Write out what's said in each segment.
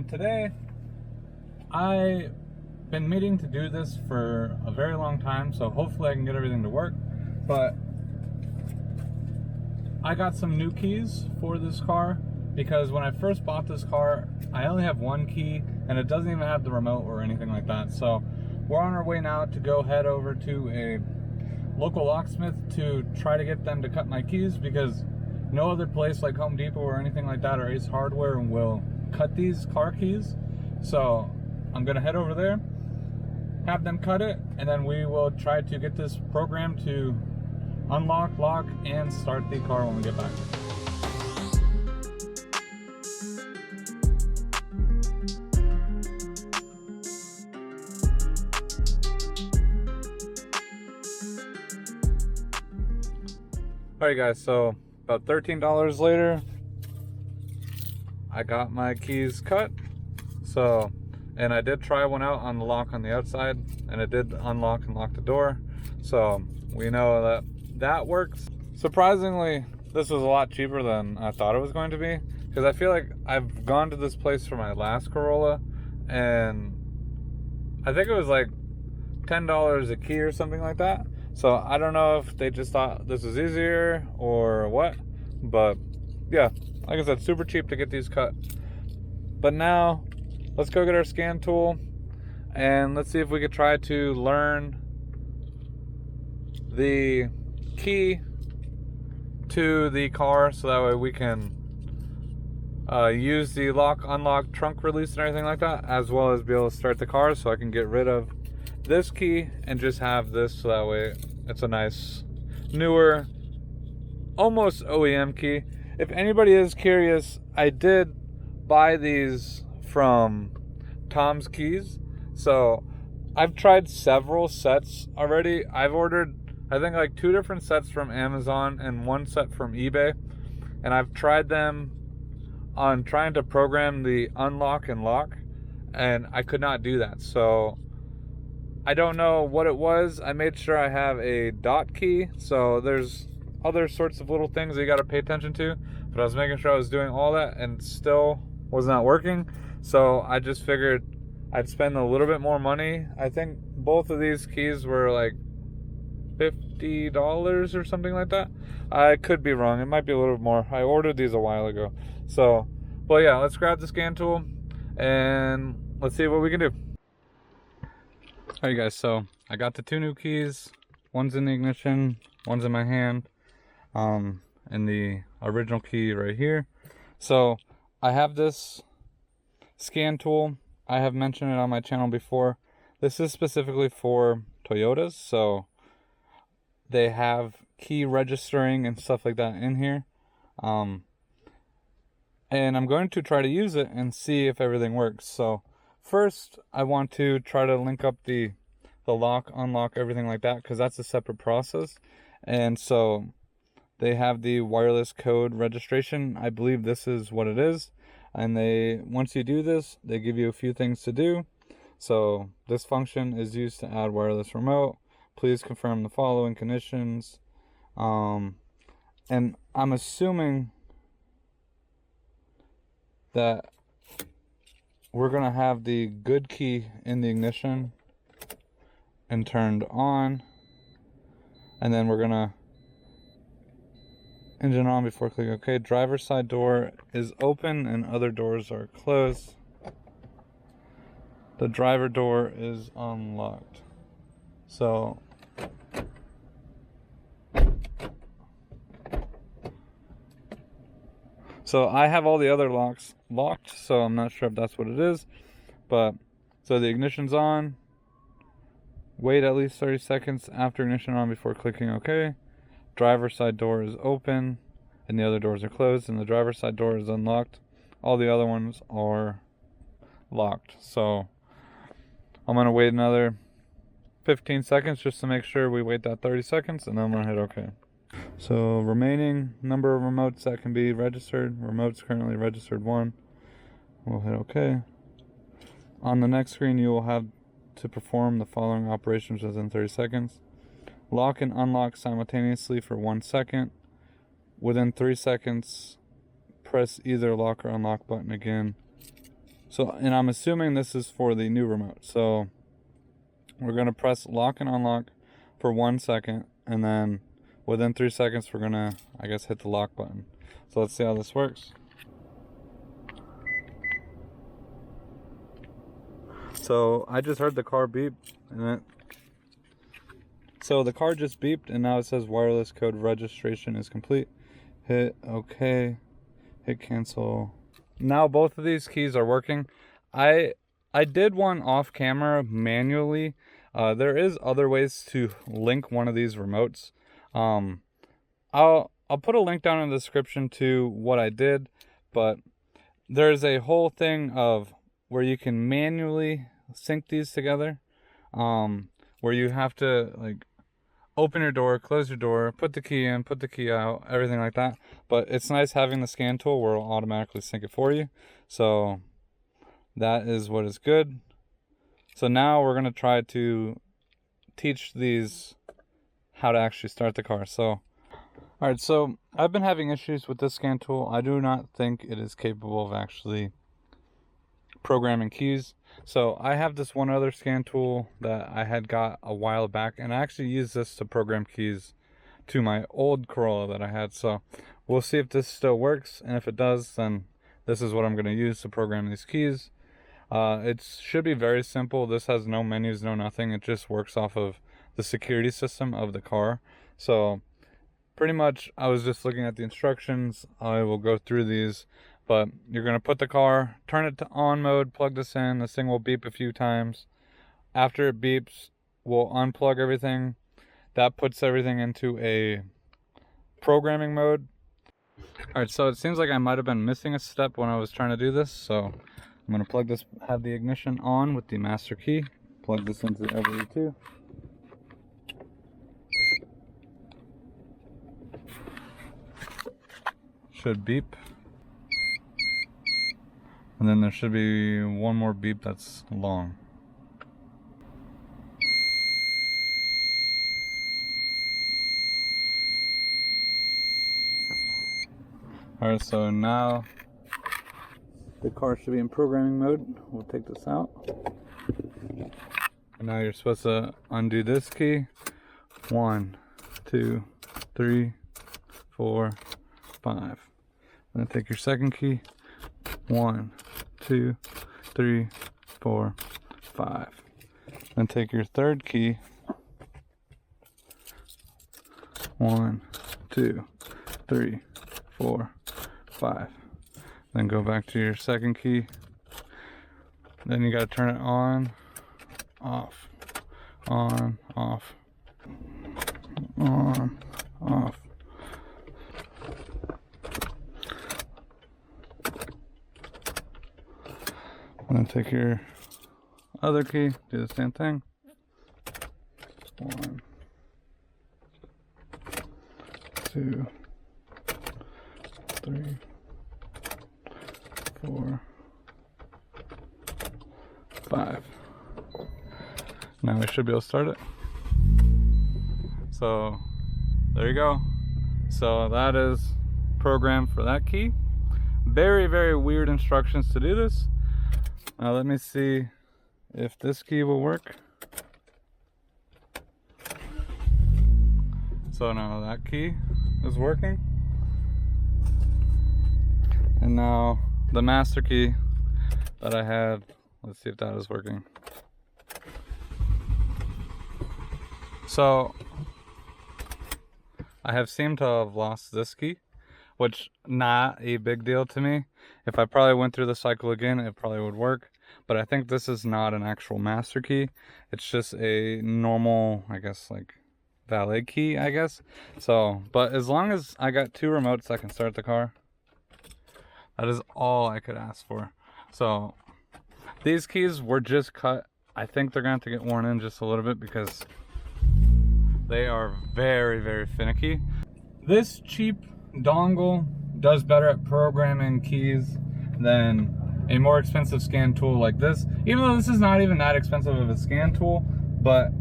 Today I've been meaning to do this for a very long time, so hopefully I can get everything to work. But I got some new keys for this car because when I first bought this car, I only have one key and it doesn't even have the remote or anything like that. So we're on our way now to go head over to a local locksmith to try to get them to cut my keys, because no other place like Home Depot or anything like that or Ace Hardware will cut these car keys. So I'm gonna head over there, have them cut it, and then we will try to get this program to unlock, lock, and start the car when we get back. Alright guys, so about $13 later, I got my keys cut. So, and I did try one out on the lock on the outside, and it did unlock and lock the door. So we know that that works. Surprisingly, this was a lot cheaper than I thought it was going to be, because I feel like I've gone to this place for my last Corolla, and I think it was like $10 a key or something like that. So I don't know if they just thought this was easier or what, but yeah, like I said, super cheap to get these cut. But now let's go get our scan tool and let's see if we could try to learn the key to the car, so that way we can use the lock, unlock, trunk release and everything like that, as well as be able to start the car. So I can get rid of this key and just have this, so that way it's a nice newer, almost OEM key. If anybody is curious, I did buy these from Tom's Keys. So I've tried several sets already. I've ordered, I think, like 2 different sets from Amazon and 1 set from eBay, and I've tried them on trying to program the unlock and lock, and I could not do that. So I don't know what it was. I made sure I have a dot key, so there's other sorts of little things that you got to pay attention to, but I was making sure I was doing all that and still was not working. So I just figured I'd spend a little bit more money. I think both of these keys were like $50 or something like that. I could be wrong, it might be a little bit more. I ordered these a while ago. So, but yeah, let's grab the scan tool and let's see what we can do. Alright guys, so I got the 2 new keys. One's in the ignition, one's in my hand, and the original key right here. So I have this scan tool. I have mentioned it on my channel before. This is specifically for Toyotas, so they have key registering and stuff like that in here. And I'm going to try to use it and see if everything works. So first, I want to try to link up the lock, unlock, everything like that, because that's a separate process. And so they have the wireless code registration. I believe this is what it is. And once you do this, they give you a few things to do. So this function is used to add wireless remote. Please confirm the following conditions. And I'm assuming that we're going to have the good key in the ignition and turned on, and then we're going to engine on before clicking OK. Driver's side door is open and other doors are closed. The driver door is unlocked. So I have all the other locks locked, so I'm not sure if that's what it is. But so the ignition's on. Wait at least 30 seconds after ignition on before clicking OK. Driver's side door is open and the other doors are closed, and the driver's side door is unlocked. All the other ones are locked. So I'm going to wait another 15 seconds just to make sure we wait that 30 seconds, and then I'm going to hit OK. So remaining number of remotes that can be registered. Remotes currently registered 1. We'll hit OK. On the next screen, you will have to perform the following operations within 30 seconds. Lock and unlock simultaneously for 1 second. Within 3 seconds, press either lock or unlock button again. So, and I'm assuming this is for the new remote. So we're gonna press lock and unlock for 1 second, and then within 3 seconds we're gonna, I guess, hit the lock button. So let's see how this works. So I just heard the car beep, so the car just beeped, and now it says wireless code registration is complete. Hit OK, hit cancel. Now both of these keys are working. I did one off camera manually. There is other ways to link one of these remotes. I'll put a link down in the description to what I did, but there's a whole thing of where you can manually sync these together, where you have to like open your door, close your door, put the key in, put the key out, everything like that. But it's nice having the scan tool where it'll automatically sync it for you. So that is what is good. So now we're going to try to teach these how to actually start the car. So alright, so I've been having issues with this scan tool. I do not think it is capable of actually programming keys. So I have this one other scan tool that I had got a while back, and I actually used this to program keys to my old Corolla that I had. So we'll see if this still works, and if it does, then this is what I'm going to use to program these keys. It should be very simple. This has no menus, no nothing. It just works off of the security system of the car. So pretty much I was just looking at the instructions. I will go through these. But you're going to put the car, turn it to on mode, plug this in. This thing will beep a few times. After it beeps, we'll unplug everything. That puts everything into a programming mode. Alright, so it seems like I might have been missing a step when I was trying to do this. So I'm going to plug this, have the ignition on with the master key. Plug this into LV2. Should beep. And then there should be one more beep that's long. Alright, so now the car should be in programming mode. We'll take this out. And now you're supposed to undo this key. 1, 2, 3, 4, 5. Then take your second key. 1, 2, 3, 4, 5. Then take your third key. 1, 2, 3, 4, 5. Then go back to your second key. Then you gotta turn it on, off, on, off, on, off. And then take your other key, do the same thing. 1, 2, 3, 4, 5. Now we should be able to start it. So there you go. So that is programmed for that key. Very, very weird instructions to do this. Now let me see if this key will work. So now that key is working. And now the master key that I had, let's see if that is working. So I have seemed to have lost this key, which not a big deal to me. If I probably went through the cycle again, it probably would work. But I think this is not an actual master key. It's just a normal, I guess, like valet key, I guess. So, but as long as I got 2 remotes that can start the car, that is all I could ask for. So these keys were just cut. I think they're going to have to get worn in just a little bit because they are very, very finicky. This cheap dongle does better at programming keys than a more expensive scan tool like this. Even though this is not even that expensive of a scan tool, but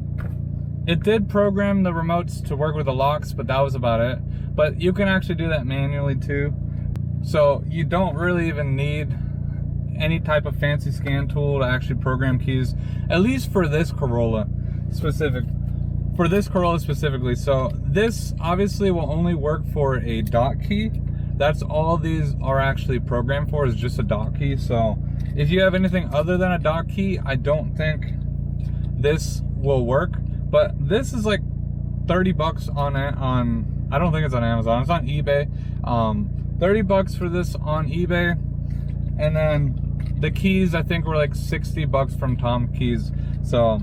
it did program the remotes to work with the locks, but that was about it. But you can actually do that manually too. So you don't really even need any type of fancy scan tool to actually program keys, at least for this Corolla specifically. So this obviously will only work for a dot key. That's all these are actually programmed for, is just a dot key. So if you have anything other than a dot key, I don't think this will work. But this is like 30 bucks on I don't think it's on Amazon, it's on eBay. 30 bucks for this on eBay. And then the keys I think were like 60 bucks from Tom Keys. So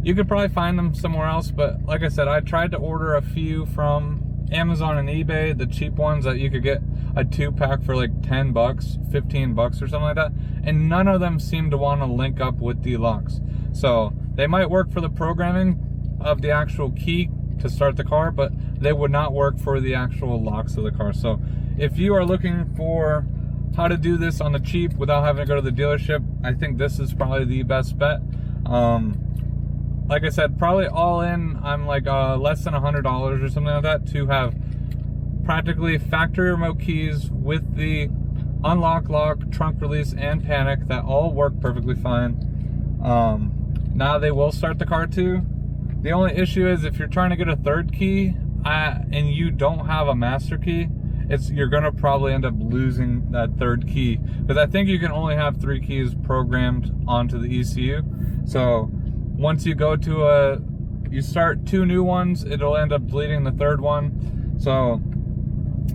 you could probably find them somewhere else, but like I said, I tried to order a few from Amazon and eBay, the cheap ones that you could get a 2-pack for like 10 bucks, 15 bucks or something like that, and none of them seem to want to link up with the locks. So they might work for the programming of the actual key to start the car, but they would not work for the actual locks of the car. So if you are looking for how to do this on the cheap without having to go to the dealership, I think this is probably the best bet. Like I said, probably all in, I'm like less than $100 or something like that to have practically factory remote keys with the unlock, lock, trunk release, and panic that all work perfectly fine. Now they will start the car too. The only issue is if you're trying to get a third key and you don't have a master key, you're gonna probably end up losing that third key, because I think you can only have 3 keys programmed onto the ECU. So once you go to you start 2 new ones, it'll end up deleting the third one. So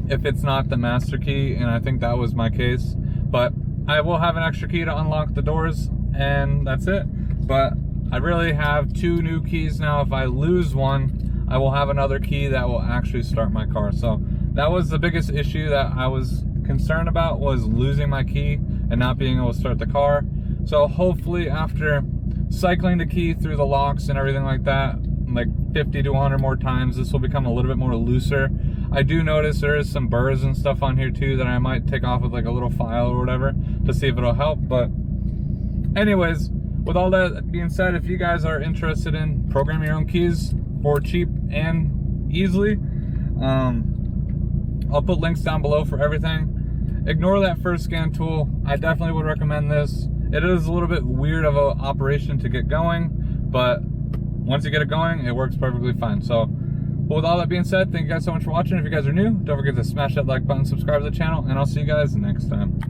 if it's not the master key, and I think that was my case, but I will have an extra key to unlock the doors, and that's it. But I really have 2 new keys now. If I lose one, I will have another key that will actually start my car. So that was the biggest issue that I was concerned about, was losing my key and not being able to start the car. So hopefully after cycling the key through the locks and everything like that, like 50 to 100 more times, this will become a little bit more looser. I do notice there is some burrs and stuff on here too that I might take off with like a little file or whatever to see if it'll help. But anyways, with all that being said, if you guys are interested in programming your own keys for cheap and easily, I'll put links down below for everything. Ignore that first scan tool. I definitely would recommend this. It is a little bit weird of an operation to get going, but once you get it going, it works perfectly fine. So, but with all that being said, thank you guys so much for watching. If you guys are new, don't forget to smash that like button, subscribe to the channel, and I'll see you guys next time.